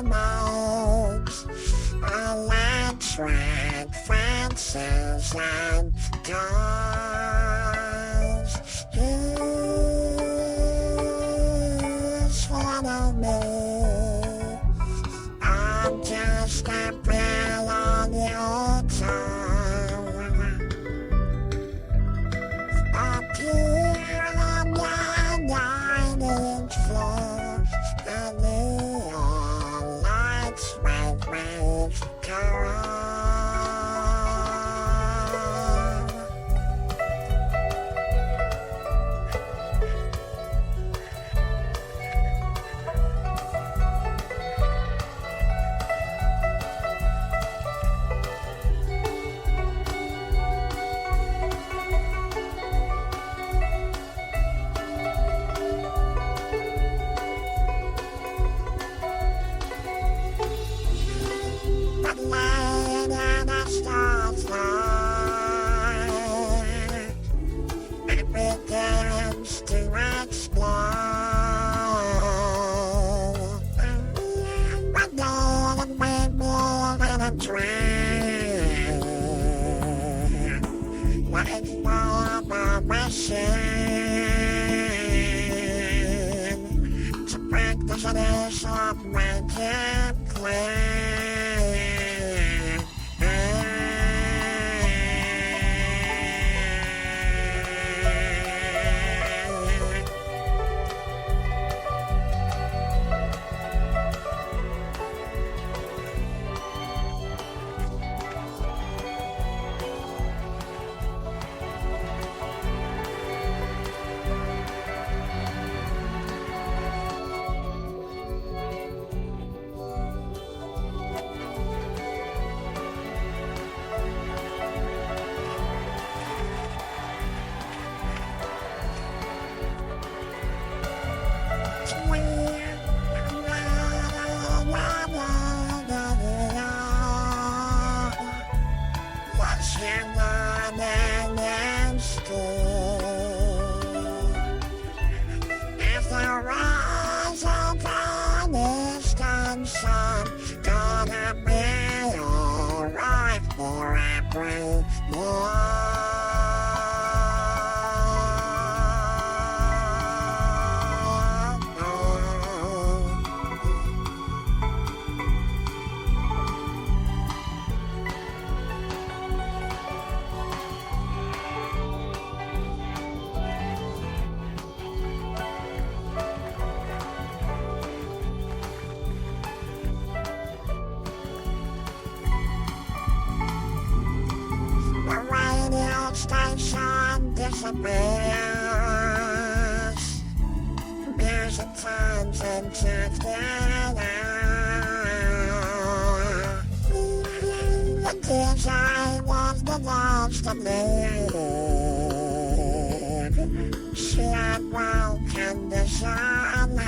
makes electric fences and doors. He's follow me. I'm just a bill on your tongue. Up here on the 9-inch floor, the neon lights make me go on. But later the stars light, it begins to explode. But then it made more than a dream. Waiting for the machine to break the shadows of make it clear. What's your learning in school? If the rise of honest and sun gonna be alright for everyone. The radio station disappears. Music turns into theater. The DJ was the last to leave. She had broken the sun.